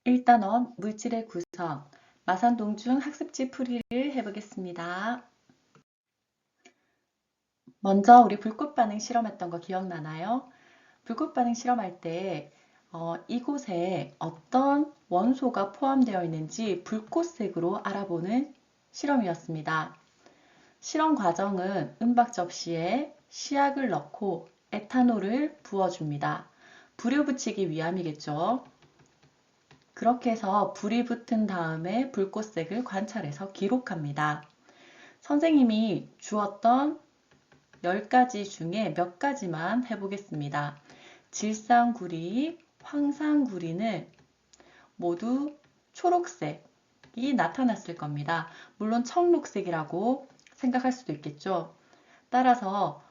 1단원 물질의 구성, 마산동중 학습지 풀이를 해보겠습니다. 먼저 우리 불꽃 반응 실험했던 거 기억나나요? 불꽃 반응 실험할 때 이곳에 어떤 원소가 포함되어 있는지 불꽃색으로 알아보는 실험이었습니다. 실험 과정은 은박 접시에 시약을 넣고 에탄올을 부어줍니다. 불을 붙이기 위함이겠죠. 그렇게 해서 불이 붙은 다음에 불꽃색을 관찰해서 기록합니다. 선생님이 주었던 10가지 중에 몇 가지만 해보겠습니다. 질산구리, 황산구리는 모두 초록색이 나타났을 겁니다. 물론 청록색이라고 생각할 수도 있겠죠. 따라서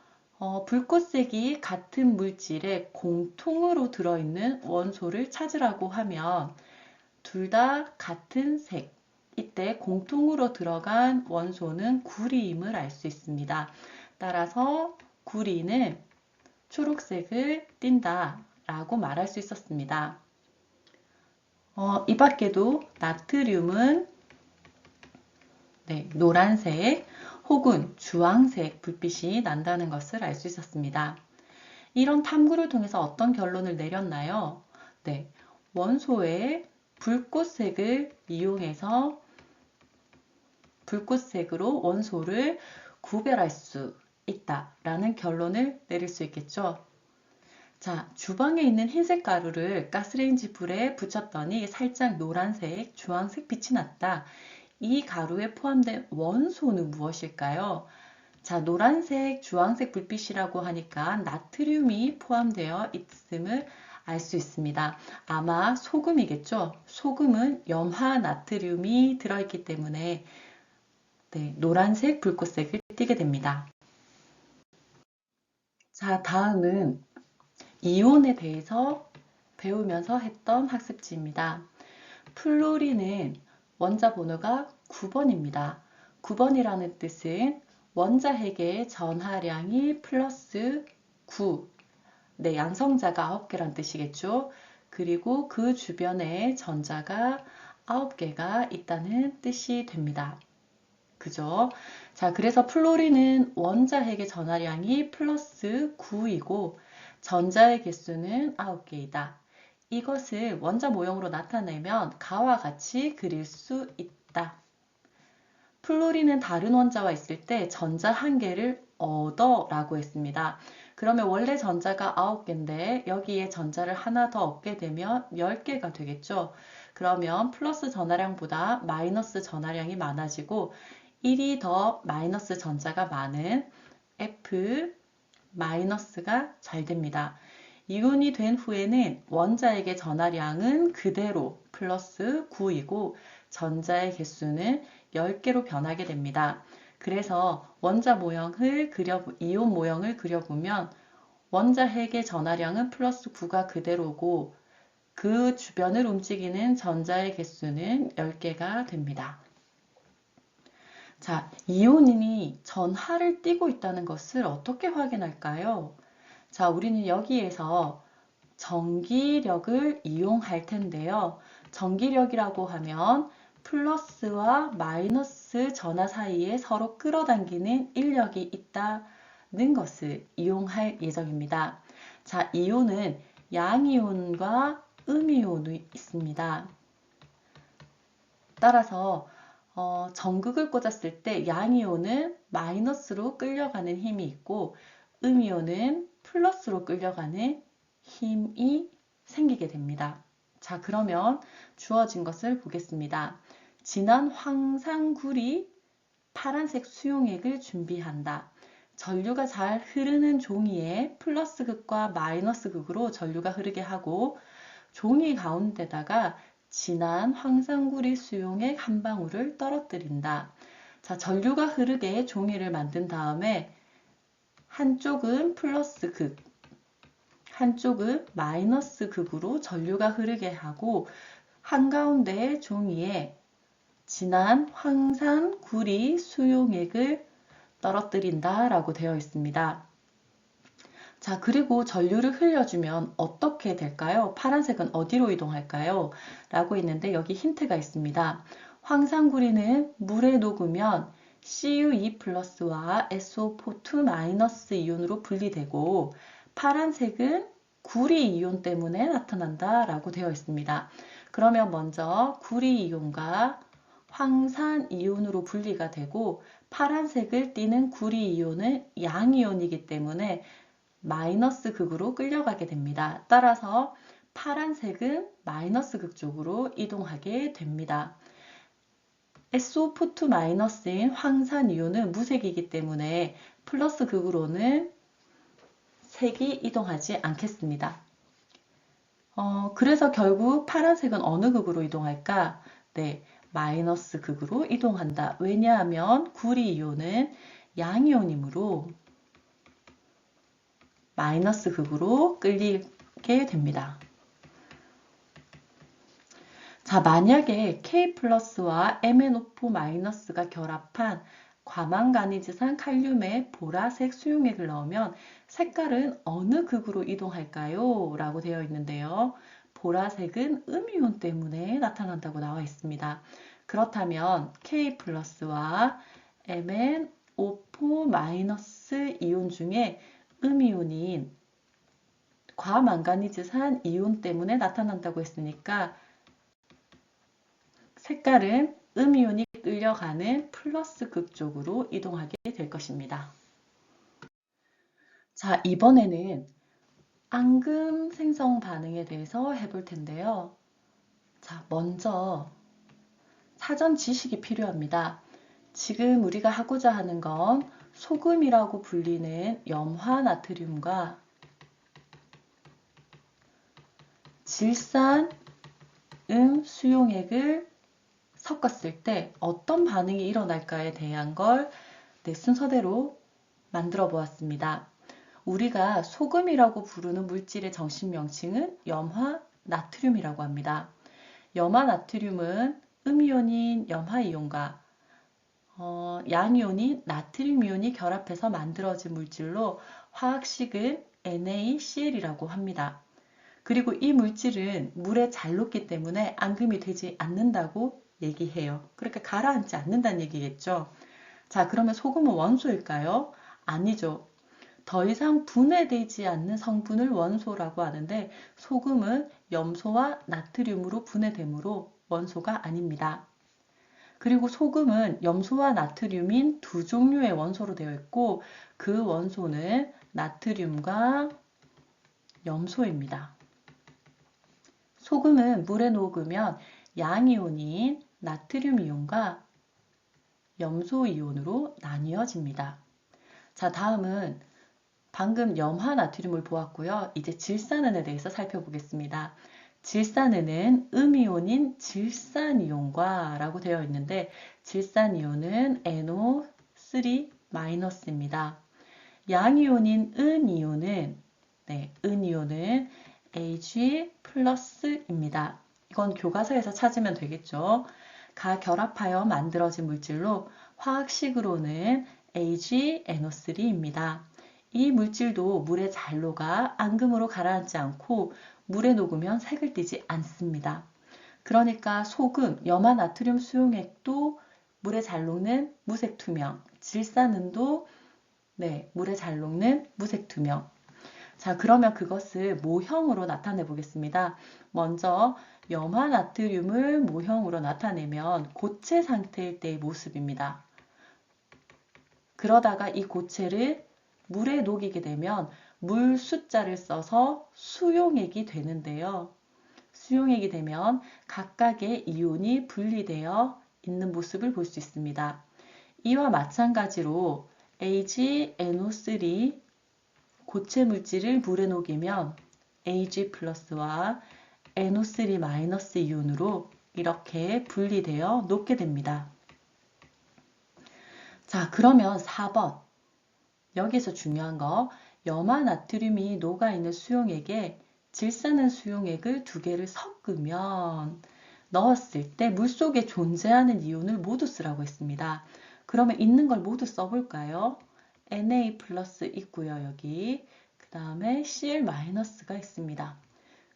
불꽃색이 같은 물질에 공통으로 들어있는 원소를 찾으라고 하면 둘 다 같은 색, 이때 공통으로 들어간 원소는 구리임을 알 수 있습니다. 따라서 구리는 초록색을 띈다 라고 말할 수 있었습니다. 이 밖에도 나트륨은 노란색 혹은 주황색 불빛이 난다는 것을 알 수 있었습니다. 이런 탐구를 통해서 어떤 결론을 내렸나요? 원소의 불꽃색을 이용해서 불꽃색으로 원소를 구별할 수 있다라는 결론을 내릴 수 있겠죠. 자, 주방에 있는 흰색 가루를 가스레인지 불에 붙였더니 살짝 노란색, 주황색 빛이 났다. 이 가루에 포함된 원소는 무엇일까요? 자, 노란색, 주황색 불빛이라고 하니까 나트륨이 포함되어 있음을 알 수 있습니다. 아마 소금이겠죠? 소금은 염화 나트륨이 들어있기 때문에 노란색 불꽃색을 띠게 됩니다. 자, 다음은 이온에 대해서 배우면서 했던 학습지입니다. 플로리는 원자 번호가 9번입니다. 9번이라는 뜻은 원자핵의 전하량이 플러스 9, 양성자가 9개란 뜻이겠죠. 그리고 그 주변에 전자가 9개가 있다는 뜻이 됩니다. 그죠? 자, 그래서 플로리는 원자핵의 전하량이 플러스 9이고 전자의 개수는 9개이다. 이것을 원자 모형으로 나타내면 가와 같이 그릴 수 있다. 플로리는 다른 원자와 있을 때 전자 1개를 얻어 라고 했습니다. 그러면 원래 전자가 9개인데 여기에 전자를 하나 더 얻게 되면 10개가 되겠죠. 그러면 플러스 전하량보다 마이너스 전하량이 많아지고 1이 더 마이너스 전자가 많은 F 마이너스가 잘 됩니다. 이온이 된 후에는 원자에게 전하량은 그대로 플러스 9이고 전자의 개수는 10개로 변하게 됩니다. 그래서 이온 모형을 그려보면 원자핵의 전하량은 플러스 9가 그대로고 그 주변을 움직이는 전자의 개수는 10개가 됩니다. 자, 이온이 전하를 띠고 있다는 것을 어떻게 확인할까요? 자, 우리는 여기에서 전기력을 이용할 텐데요. 전기력이라고 하면 플러스와 마이너스 전하 사이에 서로 끌어당기는 인력이 있다는 것을 이용할 예정입니다. 자, 이온은 양이온과 음이온이 있습니다. 따라서 전극을 꽂았을 때 양이온은 마이너스로 끌려가는 힘이 있고 음이온은 플러스로 끌려가는 힘이 생기게 됩니다. 자, 그러면 주어진 것을 보겠습니다. 진한 황산굴이 파란색 수용액을 준비한다. 전류가 잘 흐르는 종이에 플러스 극과 마이너스 극으로 전류가 흐르게 하고 종이 가운데다가 진한 황산구리 수용액 한 방울을 떨어뜨린다. 자, 전류가 흐르게 종이를 만든 다음에 한쪽은 플러스 극, 한쪽은 마이너스 극으로 전류가 흐르게 하고 한가운데 종이에 진한 황산구리 수용액을 떨어뜨린다 라고 되어 있습니다. 자, 그리고 전류를 흘려주면 어떻게 될까요? 파란색은 어디로 이동할까요? 라고 있는데 여기 힌트가 있습니다. 황산구리는 물에 녹으면 CuE 플러스와 SO4 2 마이너스 이온으로 분리되고 파란색은 구리 이온 때문에 나타난다 라고 되어 있습니다. 그러면 먼저 구리 이온과 황산 이온으로 분리가 되고 파란색을 띠는 구리 이온은 양이온이기 때문에 마이너스 극으로 끌려가게 됩니다. 따라서 파란색은 마이너스 극 쪽으로 이동하게 됩니다. SO4 마이너스인 황산이온은 무색이기 때문에 플러스 극으로는 색이 이동하지 않겠습니다. 그래서 결국 파란색은 어느 극으로 이동할까? 네, 마이너스 극으로 이동한다. 왜냐하면 구리이온은 양이온이므로 마이너스 극으로 끌리게 됩니다. 자, 만약에 K 플러스와 MnO4 마이너스가 결합한 과망가니즈산 칼륨의 보라색 수용액을 넣으면 색깔은 어느 극으로 이동할까요? 라고 되어 있는데요. 보라색은 음이온 때문에 나타난다고 나와 있습니다. 그렇다면 K 플러스와 MnO4 마이너스 이온 중에 음이온인 과망가니즈산 이온 때문에 나타난다고 했으니까 색깔은 음이온이 끌려가는 플러스 극 쪽으로 이동하게 될 것입니다. 자, 이번에는 앙금 생성 반응에 대해서 해볼 텐데요. 자, 먼저 사전 지식이 필요합니다. 지금 우리가 하고자 하는 건 소금이라고 불리는 염화나트륨과 질산 수용액을 섞었을 때 어떤 반응이 일어날까에 대한 걸 순서대로 만들어 보았습니다. 우리가 소금이라고 부르는 물질의 정식 명칭은 염화나트륨이라고 합니다. 염화나트륨은 음이온인 염화이온과 양이온인 나트륨이온이 결합해서 만들어진 물질로 화학식은 NaCl이라고 합니다. 그리고 이 물질은 물에 잘 녹기 때문에 앙금이 되지 않는다고 얘기해요. 그렇게 가라앉지 않는다는 얘기겠죠. 자, 그러면 소금은 원소일까요? 아니죠. 더 이상 분해되지 않는 성분을 원소라고 하는데 소금은 염소와 나트륨으로 분해되므로 원소가 아닙니다. 그리고 소금은 염소와 나트륨인 두 종류의 원소로 되어 있고 그 원소는 나트륨과 염소입니다. 소금은 물에 녹으면 양이온인 나트륨 이온과 염소 이온으로 나뉘어집니다. 자, 다음은 방금 염화나트륨을 보았고요. 이제 질산은에 대해서 살펴보겠습니다. 질산은은 음이온인 질산이온과 라고 되어 있는데 질산이온은 NO3-입니다. 양이온인 은이온은 은이온은 Ag+입니다. 이건 교과서에서 찾으면 되겠죠. 가 결합하여 만들어진 물질로 화학식으로는 AgNO3입니다. 이 물질도 물에 잘 녹아 앙금으로 가라앉지 않고 물에 녹으면 색을 띠지 않습니다. 그러니까 소금, 염화나트륨 수용액도 물에 잘 녹는 무색 투명, 질산은도 물에 잘 녹는 무색 투명. 자, 그러면 그것을 모형으로 나타내 보겠습니다. 먼저 염화나트륨을 모형으로 나타내면 고체 상태일 때의 모습입니다. 그러다가 이 고체를 물에 녹이게 되면 물 숫자를 써서 수용액이 되는데요. 수용액이 되면 각각의 이온이 분리되어 있는 모습을 볼 수 있습니다. 이와 마찬가지로 AgNO3 고체 물질을 물에 녹이면 Ag+와 NO3- 이온으로 이렇게 분리되어 녹게 됩니다. 자, 그러면 4번. 여기서 중요한 거, 염화나트륨이 녹아있는 수용액에 질산은 수용액을 두 개를 섞으면 넣었을 때 물속에 존재하는 이온을 모두 쓰라고 했습니다. 그러면 있는 걸 모두 써볼까요? Na+ 있고요, 여기. 그 다음에 Cl-가 있습니다.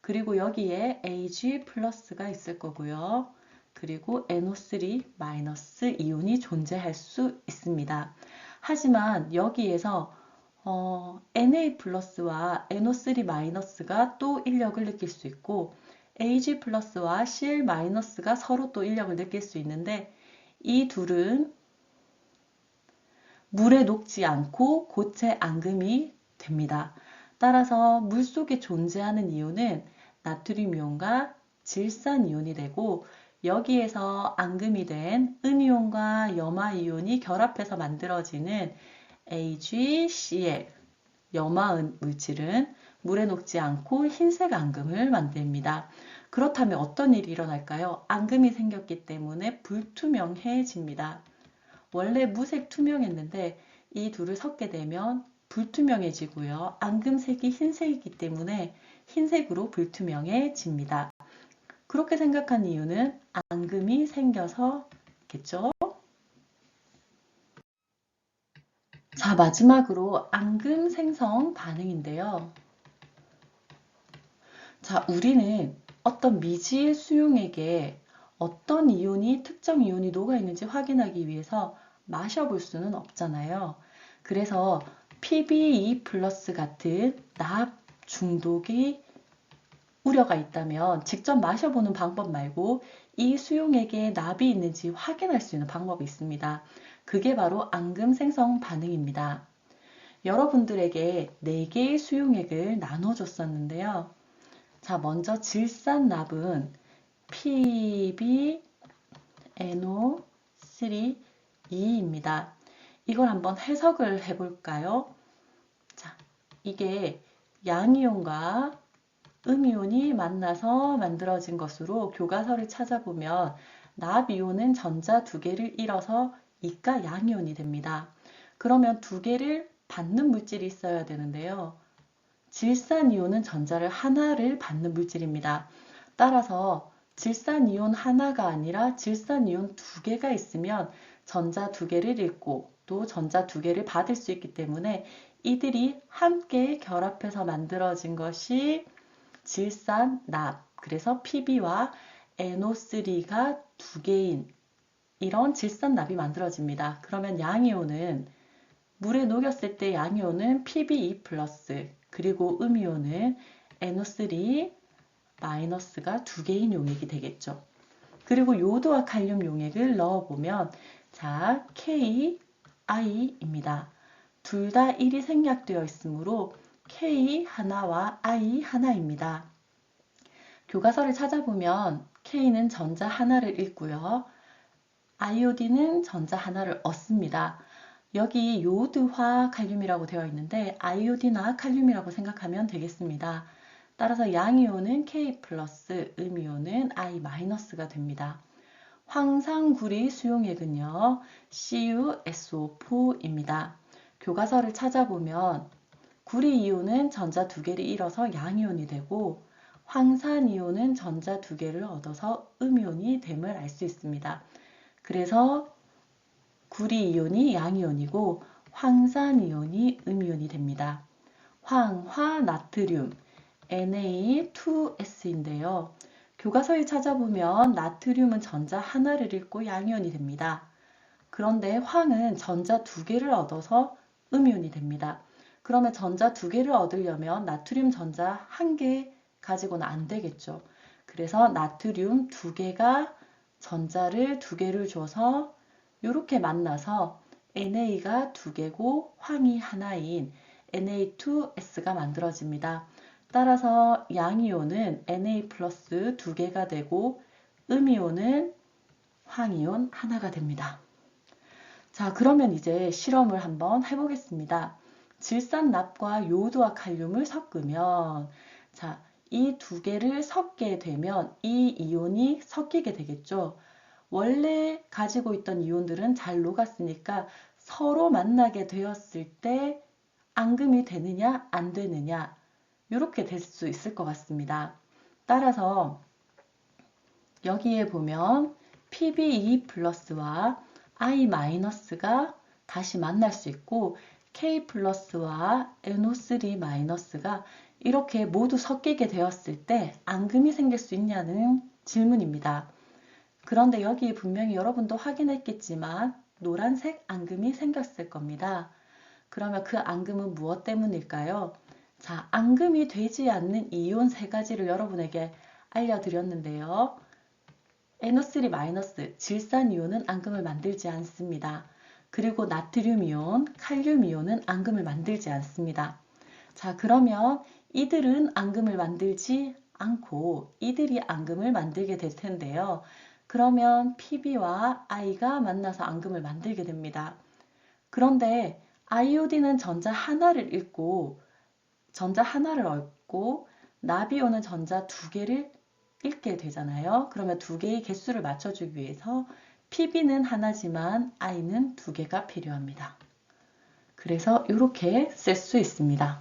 그리고 여기에 Ag 플러스가 있을 거고요. 그리고 NO3- 이온이 존재할 수 있습니다. 하지만 여기에서 Na 플러스와 NO3-가 또 인력을 느낄 수 있고 Ag 플러스와 Cl-가 서로 또 인력을 느낄 수 있는데 이 둘은 물에 녹지 않고 고체 앙금이 됩니다. 따라서 물속에 존재하는 이온은 나트륨 이온과 질산 이온이 되고 여기에서 앙금이 된 음이온과 염화 이온이 결합해서 만들어지는 AgCl, 염화은 물질은 물에 녹지 않고 흰색 앙금을 만듭니다. 그렇다면 어떤 일이 일어날까요? 앙금이 생겼기 때문에 불투명해집니다. 원래 무색 투명했는데 이 둘을 섞게 되면 불투명해지고요. 앙금색이 흰색이기 때문에 흰색으로 불투명해집니다. 그렇게 생각한 이유는 앙금이 생겨서겠죠. 자, 마지막으로 앙금 생성 반응인데요. 자, 우리는 어떤 미지의 수용액에 어떤 이온이 특정 이온이 녹아있는지 확인하기 위해서 마셔볼 수는 없잖아요. 그래서 PbE 플러스 같은 납 중독이 우려가 있다면 직접 마셔보는 방법 말고 이 수용액에 납이 있는지 확인할 수 있는 방법이 있습니다. 그게 바로 앙금 생성 반응입니다. 여러분들에게 4개의 수용액을 나눠줬었는데요. 자, 먼저 질산납은 PbNO3E입니다. 이걸 한번 해석을 해볼까요? 자, 이게 양이온과 음이온이 만나서 만들어진 것으로 교과서를 찾아보면 납이온은 전자 2개를 잃어서 이가 양이온이 됩니다. 그러면 2개를 받는 물질이 있어야 되는데요. 질산이온은 전자를 하나를 받는 물질입니다. 따라서 질산이온 하나가 아니라 질산이온 2개가 있으면 전자 2개를 잃고 또 전자 2개를 받을 수 있기 때문에 이들이 함께 결합해서 만들어진 것이 질산납, 그래서 Pb와 NO3가 2개인 이런 질산납이 만들어집니다. 그러면 양이온은 물에 녹였을 때 양이온은 PbE 플러스 그리고 음이온은 NO3- 가 2개인 용액이 되겠죠. 그리고 요드와 칼륨 용액을 넣어보면 자, KI입니다. 둘 다 1이 생략되어 있으므로 K 하나와 I 하나입니다. 교과서를 찾아보면 K는 전자 하나를 잃고요. 아이오딘은 전자 하나를 얻습니다. 여기 요드화 칼륨이라고 되어 있는데 아이오딘화 칼륨이라고 생각하면 되겠습니다. 따라서 양이온은 K 플러스, 음이온은 I 마이너스가 됩니다. 황상구리 수용액은요, CuSO4입니다. 교과서를 찾아보면 구리 이온은 전자 2개를 잃어서 양이온이 되고 황산이온은 전자 2개를 얻어서 음이온이 됨을 알 수 있습니다. 그래서 구리 이온이 양이온이고 황산이온이 음이온이 됩니다. 황화 나트륨 Na2S인데요. 교과서에 찾아보면 나트륨은 전자 하나를 잃고 양이온이 됩니다. 그런데 황은 전자 2개를 얻어서 음이온이 됩니다. 그러면 전자 2개를 얻으려면 나트륨 전자 1개 가지고는 안 되겠죠. 그래서 나트륨 2개가 전자를 2개를 줘서 이렇게 만나서 Na가 2개고 황이 하나인 Na2S가 만들어집니다. 따라서 양이온은 Na 플러스 2개가 되고 음이온은 황이온 하나가 됩니다. 자, 그러면 이제 실험을 한번 해보겠습니다. 질산납과 요오드와 칼륨을 섞으면 자, 이 2개를 섞게 되면 이 이온이 섞이게 되겠죠. 원래 가지고 있던 이온들은 잘 녹았으니까 서로 만나게 되었을 때 앙금이 되느냐 안 되느냐 이렇게 될 수 있을 것 같습니다. 따라서 여기에 보면 PbE 플러스와 I 마이너스가 다시 만날 수 있고 K 플러스와 NO3 마이너스가 이렇게 모두 섞이게 되었을 때 앙금이 생길 수 있냐는 질문입니다. 그런데 여기 분명히 여러분도 확인했겠지만 노란색 앙금이 생겼을 겁니다. 그러면 그 앙금은 무엇 때문일까요? 자, 앙금이 되지 않는 이온 세 가지를 여러분에게 알려드렸는데요. NO3- 질산 이온은 앙금을 만들지 않습니다. 그리고 나트륨 이온, 칼륨 이온은 앙금을 만들지 않습니다. 자, 그러면 이들은 앙금을 만들지 않고 이들이 앙금을 만들게 될 텐데요. 그러면 PB와 I가 만나서 앙금을 만들게 됩니다. 그런데 아이오딘은 전자 하나를 얻고 나비온은 전자 두 개를 읽게 되잖아요. 그러면 두 개의 개수를 맞춰주기 위해서 PB는 하나지만 I는 두 개가 필요합니다. 그래서 이렇게 쓸 수 있습니다.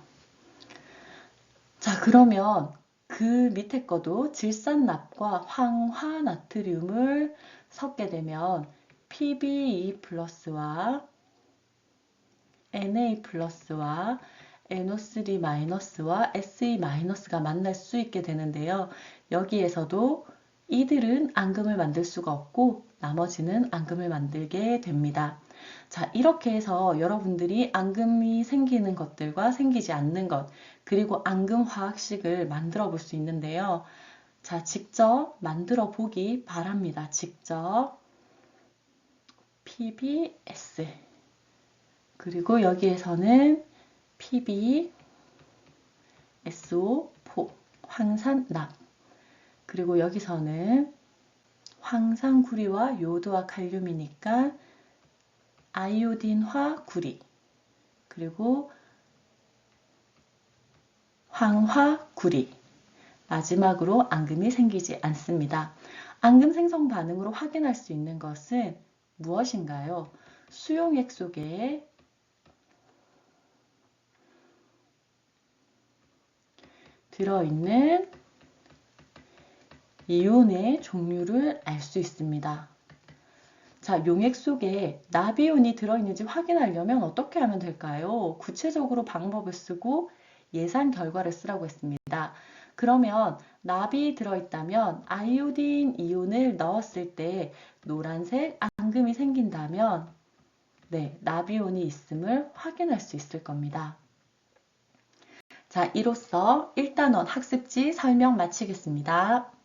자, 그러면 그 밑에 거도 질산납과 황화나트륨을 섞게 되면 PBE 플러스와 Na 플러스와 NO3 마이너스와 Se 마이너스가 만날 수 있게 되는데요. 여기에서도 이들은 앙금을 만들 수가 없고 나머지는 앙금을 만들게 됩니다. 자, 이렇게 해서 여러분들이 앙금이 생기는 것들과 생기지 않는 것, 그리고 앙금 화학식을 만들어 볼 수 있는데요. 자, 직접 만들어 보기 바랍니다. 직접 PBS 그리고 여기에서는 PB, SO4, 황산납 그리고 여기서는 황산구리와 요드와 칼륨이니까 아이오딘화 구리 그리고 황화구리 마지막으로 앙금이 생기지 않습니다. 앙금 생성 반응으로 확인할 수 있는 것은 무엇인가요? 수용액 속에 들어있는 이온의 종류를 알 수 있습니다. 자, 용액 속에 나비온이 들어있는지 확인하려면 어떻게 하면 될까요? 구체적으로 방법을 쓰고 예상 결과를 쓰라고 했습니다. 그러면 납이 들어있다면 아이오딘 이온을 넣었을 때 노란색 앙금이 생긴다면 네, 나비온이 있음을 확인할 수 있을 겁니다. 자, 이로써 1단원 학습지 설명 마치겠습니다.